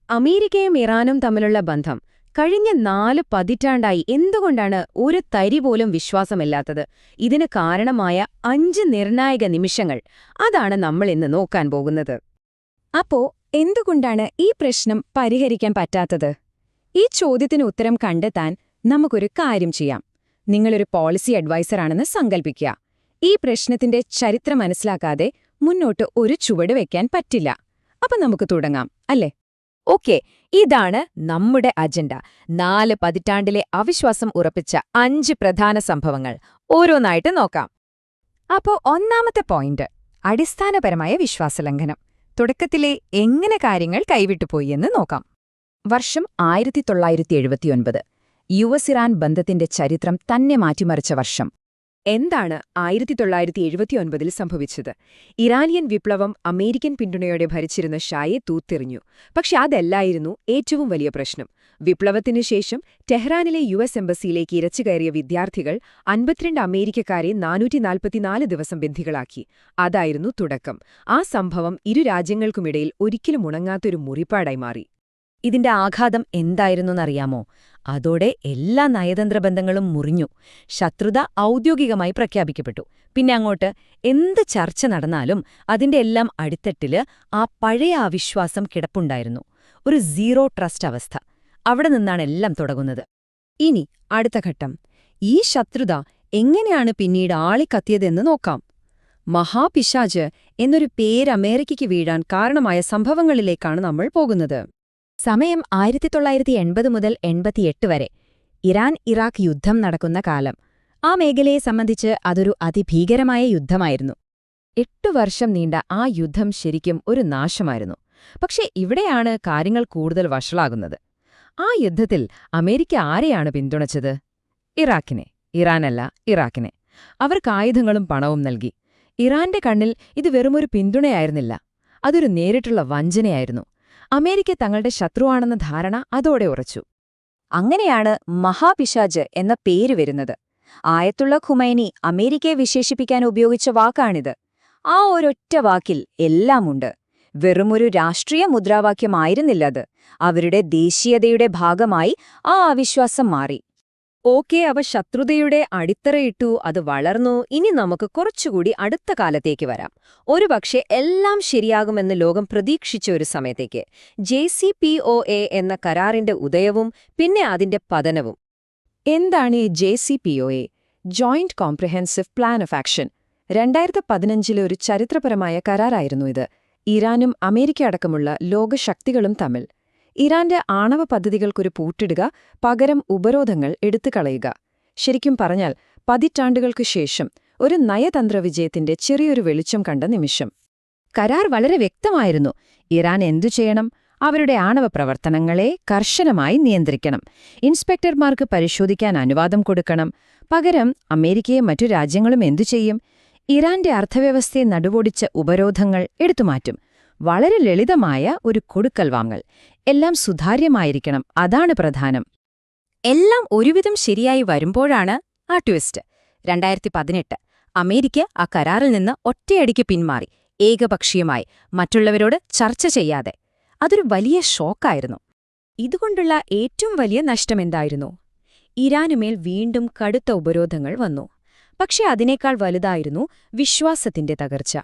അമേരിക്കയും ഇറാനും തമ്മിലുള്ള ബന്ധം കഴിഞ്ഞ 4 പതിറ്റാണ്ടായി എന്തുകൊണ്ടാണ് ഒരു തരി പോലും വിശ്വാസമില്ലാത്തത്? ഇതിന് കാരണമായ 5 നിർണായക നിമിഷങ്ങൾ അതാണ് നമ്മൾ ഇന്ന് നോക്കാൻ പോകുന്നത്. അപ്പോ എന്തുകൊണ്ടാണ് ഈ പ്രശ്നം പരിഹരിക്കാൻ പറ്റാത്തത്? ഈ ചോദ്യത്തിന് ഉത്തരം കണ്ടെത്താൻ നമുക്കൊരു കാര്യം ചെയ്യാം. നിങ്ങളൊരു പോളിസി അഡ്വൈസറാണെന്ന് സങ്കൽപ്പിക്കുക. ഈ പ്രശ്നത്തിന്റെ ചരിത്രം മനസ്സിലാക്കാതെ മുന്നോട്ട് ഒരു ചുവട് വെക്കാൻ പറ്റില്ല. അപ്പൊ നമുക്ക് തുടങ്ങാം, അല്ലേ? ഓക്കെ, ഇതാണ് നമ്മുടെ അജണ്ട. 4 പതിറ്റാണ്ടിലെ അവിശ്വാസം ഉറപ്പിച്ച 5 പ്രധാന സംഭവങ്ങൾ ഓരോന്നായിട്ട് നോക്കാം. അപ്പോ ഒന്നാമത്തെ പോയിന്റ്, അടിസ്ഥാനപരമായ വിശ്വാസലംഘനം. തുടക്കത്തിലെ എങ്ങനെ കാര്യങ്ങൾ കൈവിട്ടുപോയി എന്ന് നോക്കാം. വർഷം 1979. US-ഇറാൻ ബന്ധത്തിന്റെ ചരിത്രം തന്നെ മാറ്റിമറിച്ച വർഷം. എന്താണ് 1979 സംഭവിച്ചത്? ഇറാനിയൻ വിപ്ലവം അമേരിക്കൻ പിന്തുണയോടെ ഭരിച്ചിരുന്ന ഷായെ തൂത്തെറിഞ്ഞു. പക്ഷെ അതല്ലായിരുന്നു ഏറ്റവും വലിയ പ്രശ്നം. വിപ്ലവത്തിനു ശേഷം ടെഹ്റാനിലെ US എംബസിയിലേക്ക് ഇരച്ചുകയറിയ വിദ്യാർത്ഥികൾ 52 അമേരിക്കക്കാരെ 444 ദിവസം ബന്ധികളാക്കി. അതായിരുന്നു തുടക്കം. ആ സംഭവം ഇരു രാജ്യങ്ങൾക്കുമിടയിൽ ഒരിക്കലും ഉണങ്ങാത്തൊരു മുറിപ്പാടായി മാറി. ഇതിന്റെ ആഘാതം എന്തായിരുന്നെന്നറിയാമോ? അതോടെ എല്ലാ നയതന്ത്ര ബന്ധങ്ങളും മുറിഞ്ഞു. ശത്രുത ഔദ്യോഗികമായി പ്രഖ്യാപിക്കപ്പെട്ടു. പിന്നെ അങ്ങോട്ട് എന്ത് ചർച്ച നടന്നാലും അതിന്റെ എല്ലാം അടിത്തട്ടില് ആ പഴയ അവിശ്വാസം കിടപ്പുണ്ടായിരുന്നു. ഒരു സീറോ ട്രസ്റ്റ് അവസ്ഥ. അവിടെ നിന്നാണ് എല്ലാം തുടങ്ങുന്നത്. ഇനി അടുത്ത ഘട്ടം, ഈ ശത്രുത എങ്ങനെയാണ് പിന്നീട് ആളിക്കത്തിയതെന്ന് നോക്കാം. മഹാപിശാച് എന്നൊരു പേര് അമേരിക്കയ്ക്ക് വീഴാൻ കാരണമായ സംഭവങ്ങളിലേക്കാണ് നമ്മൾ പോകുന്നത്. സമയം 1980 മുതൽ 88 വരെ. ഇറാൻ-ഇറാഖ് യുദ്ധം നടക്കുന്ന കാലം. ആ മേഖലയെ സംബന്ധിച്ച് അതൊരു അതിഭീകരമായ യുദ്ധമായിരുന്നു. 8 വർഷം നീണ്ട ആ യുദ്ധം ശരിക്കും ഒരു നാശമായിരുന്നു. പക്ഷേ ഇവിടെയാണ് കാര്യങ്ങൾ കൂടുതൽ വഷളാകുന്നത്. ആ യുദ്ധത്തിൽ അമേരിക്ക ആരെയാണ് പിന്തുണച്ചത്? ഇറാഖിനെ. ഇറാനല്ല, ഇറാഖിനെ. അവർക്ക് ആയുധങ്ങളും പണവും നൽകി. ഇറാന്റെ കണ്ണിൽ ഇത് വെറുമൊരു പിന്തുണയായിരുന്നില്ല, അതൊരു നേരിട്ടുള്ള വഞ്ചനയായിരുന്നു. അമേരിക്ക തങ്ങളുടെ ശത്രുവാണെന്ന ധാരണ അതോടെ ഉറച്ചു. അങ്ങനെയാണ് മഹാപിശാച് എന്ന പേര് വരുന്നത്. ആയത്തുള്ള ഖുമൈനി അമേരിക്കയെ വിശേഷിപ്പിക്കാൻ ഉപയോഗിച്ച വാക്കാണിത്. ആ ഒരൊറ്റ വാക്കിൽ എല്ലാമുണ്ട്. വെറുമൊരു രാഷ്ട്രീയ മുദ്രാവാക്യമായിരുന്നില്ലത്. അവരുടെ ദേശീയതയുടെ ഭാഗമായി ആ അവിശ്വാസം മാറി. ഓക്കെ, അവ ശത്രുതയുടെ അടിത്തറയിട്ടു, അത് വളർന്നു. ഇനി നമുക്ക് കുറച്ചുകൂടി അടുത്ത കാലത്തേക്ക് വരാം. ഒരുപക്ഷെ എല്ലാം ശരിയാകുമെന്ന് ലോകം പ്രതീക്ഷിച്ച ഒരു സമയത്തേക്ക്. JCPOA എന്ന കരാറിന്റെ ഉദയവും പിന്നെ അതിന്റെ പതനവും. എന്താണ് ഈ JCPOA? Joint comprehensive plan of action. 2015 ഒരു ചരിത്രപരമായ കരാറായിരുന്നു ഇത്. ഇറാനും അമേരിക്ക അടക്കമുള്ള ലോകശക്തികളും തമ്മിൽ. ഇറാന്റെ ആണവ പദ്ധതികൾക്കൊരു പൂട്ടിടുക, പകരം ഉപരോധങ്ങൾ എടുത്തുകളയുക. ശരിക്കും പറഞ്ഞാൽ പതിറ്റാണ്ടുകൾക്കു ശേഷം ഒരു നയതന്ത്ര വിജയത്തിന്റെ ചെറിയൊരു വെളിച്ചം കണ്ട നിമിഷം. കരാർ വളരെ വ്യക്തമായിരുന്നു. ഇറാൻ എന്തു ചെയ്യണം? അവരുടെ ആണവ പ്രവർത്തനങ്ങളെ കർശനമായി നിയന്ത്രിക്കണം. ഇൻസ്പെക്ടർമാർക്ക് പരിശോധിക്കാൻ അനുവാദം കൊടുക്കണം. പകരം അമേരിക്കയും മറ്റു രാജ്യങ്ങളും എന്തു ചെയ്യും? ഇറാന്റെ അർത്ഥവ്യവസ്ഥയെ നടുവൊടിച്ച ഉപരോധങ്ങൾ എടുത്തുമാറ്റും. വളരെ ലളിതമായ ഒരു കൊടുക്കൽ വാങ്ങൽ. എല്ലാം സുതാര്യമായിരിക്കണം, അതാണ് പ്രധാനം. എല്ലാം ഒരുവിധം ശരിയായി വരുമ്പോഴാണ് ആ ട്വിസ്റ്റ്. 2018 അമേരിക്ക ആ കരാറിൽ നിന്ന് ഒറ്റയടിക്ക് പിന്മാറി, ഏകപക്ഷീയമായി, മറ്റുള്ളവരോട് ചർച്ച ചെയ്യാതെ. അതൊരു വലിയ ഷോക്കായിരുന്നു. ഇതുകൊണ്ടുള്ള ഏറ്റവും വലിയ നഷ്ടമെന്തായിരുന്നു? ഇറാനുമേൽ വീണ്ടും കടുത്ത ഉപരോധങ്ങൾ വന്നു. പക്ഷെ അതിനേക്കാൾ വലുതായിരുന്നു വിശ്വാസത്തിന്റെ തകർച്ച.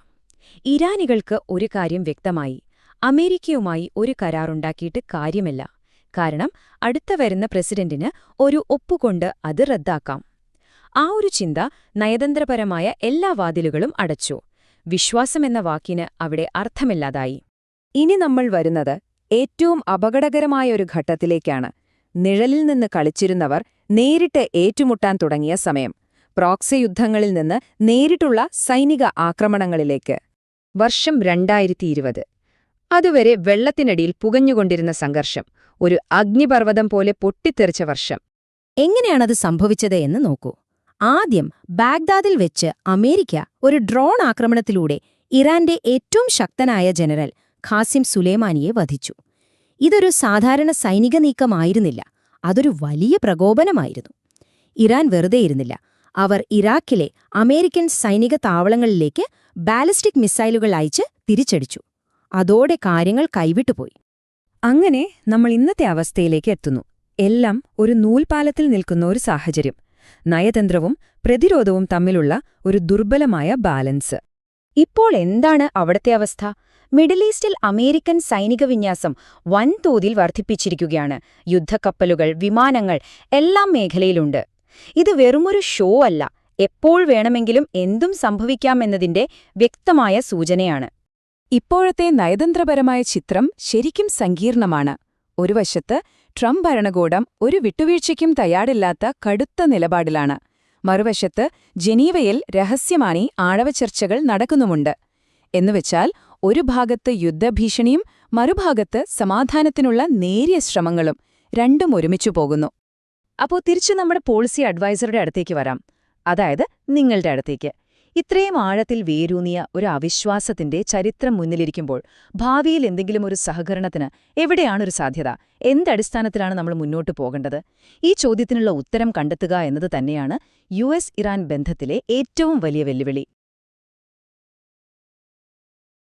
ഇറാനികൾക്ക് ഒരു കാര്യം വ്യക്തമായി: അമേരിക്കയുമായി ഒരു കരാറുണ്ടാക്കിയിട്ട് കാര്യമില്ല. കാരണം അടുത്ത വരുന്ന പ്രസിഡന്റിന് ഒരു ഒപ്പുകൊണ്ട് അത് റദ്ദാക്കാം. ആ ഒരു ചിന്ത നയതന്ത്രപരമായ എല്ലാ വാതിലുകളും അടച്ചു. വിശ്വാസമെന്ന വാക്കിന് അവിടെ അർത്ഥമില്ലാതായി. ഇനി നമ്മൾ വരുന്നത് ഏറ്റവും അപകടകരമായ ഒരു ഘട്ടത്തിലേക്കാണ്. നിഴലിൽ നിന്ന് കളിച്ചിരുന്നവർ നേരിട്ട് ഏറ്റുമുട്ടാൻ തുടങ്ങിയ സമയം. പ്രോക്സി യുദ്ധങ്ങളിൽ നിന്ന് നേരിട്ടുള്ള സൈനിക ആക്രമണങ്ങളിലേക്ക്. വർഷം 2020. അതുവരെ വെള്ളത്തിനടിയിൽ പുകഞ്ഞുകൊണ്ടിരുന്ന സംഘർഷം ഒരു അഗ്നിപർവ്വതം പോലെ പൊട്ടിത്തെറിച്ച വർഷം. എങ്ങനെയാണത് സംഭവിച്ചത് എന്ന് നോക്കൂ. ആദ്യം ബാഗ്ദാദിൽ വെച്ച് അമേരിക്ക ഒരു ഡ്രോൺ ആക്രമണത്തിലൂടെ ഇറാന്റെ ഏറ്റവും ശക്തനായ ജനറൽ ഖാസിം സുലേമാനിയെ വധിച്ചു. ഇതൊരു സാധാരണ സൈനിക നീക്കമായിരുന്നില്ല, അതൊരു വലിയ പ്രകോപനമായിരുന്നു. ഇറാൻ വെറുതെയിരുന്നില്ല. അവർ ഇറാഖിലെ അമേരിക്കൻ സൈനിക താവളങ്ങളിലേക്ക് ബാലിസ്റ്റിക് മിസൈലുകൾ അയച്ച് തിരിച്ചടിച്ചു. അതോടെ കാര്യങ്ങൾ കൈവിട്ടുപോയി. അങ്ങനെ നമ്മൾ ഇന്നത്തെ അവസ്ഥയിലേക്ക് എത്തുന്നു. എല്ലാം ഒരു നൂൽപാലത്തിൽ നിൽക്കുന്ന ഒരു സാഹചര്യം. നയതന്ത്രവും പ്രതിരോധവും തമ്മിലുള്ള ഒരു ദുർബലമായ ബാലൻസ്. ഇപ്പോൾ എന്താണ് അവിടത്തെ അവസ്ഥ? മിഡിൽ ഈസ്റ്റിൽ അമേരിക്കൻ സൈനിക വിന്യാസം വൻതോതിൽ വർദ്ധിപ്പിച്ചിരിക്കുകയാണ്. യുദ്ധക്കപ്പലുകൾ, വിമാനങ്ങൾ എല്ലാം മേഖലയിലുണ്ട്. ഇത് വെറുമൊരു ഷോ അല്ല, എപ്പോൾ വേണമെങ്കിലും എന്തും സംഭവിക്കാമെന്നതിന്റെ വ്യക്തമായ സൂചനയാണ്. ഇപ്പോഴത്തെ നയതന്ത്രപരമായ ചിത്രം ശരിക്കും സങ്കീർണമാണ്. ഒരു വശത്ത് ട്രംപ് ഭരണകൂടം ഒരു വിട്ടുവീഴ്ചയ്ക്കും തയ്യാറില്ലാത്ത കടുത്ത നിലപാടിലാണ്. മറുവശത്ത് ജനീവയിൽ രഹസ്യമായി ആഴവചർച്ചകൾ നടക്കുന്നുമുണ്ട്. എന്നുവെച്ചാൽ ഒരു ഭാഗത്ത് യുദ്ധഭീഷണിയും മറുഭാഗത്ത് സമാധാനത്തിനുള്ള നേരിയ ശ്രമങ്ങളും രണ്ടും ഒരുമിച്ചു പോകുന്നു. അപ്പോൾ തിരിച്ചു നമ്മുടെ പോളിസി അഡ്വൈസറുടെ അടുത്തേക്ക് വരാം, അതായത് നിങ്ങളുടെ അടുത്തേക്ക്. ഇത്രയും ആഴത്തിൽ വേരൂന്നിയ ഒരു അവിശ്വാസത്തിന്റെ ചരിത്രം മുന്നിലിരിക്കുമ്പോൾ ഭാവിയിൽ എന്തെങ്കിലും ഒരു സഹകരണത്തിന് എവിടെയാണൊരു സാധ്യത? എന്തടിസ്ഥാനത്തിലാണ് നമ്മൾ മുന്നോട്ടു പോകേണ്ടത്? ഈ ചോദ്യത്തിനുള്ള ഉത്തരം കണ്ടെത്തുക എന്നത് തന്നെയാണ് US-ഇറാൻ ബന്ധത്തിലെ ഏറ്റവും വലിയ വെല്ലുവിളി.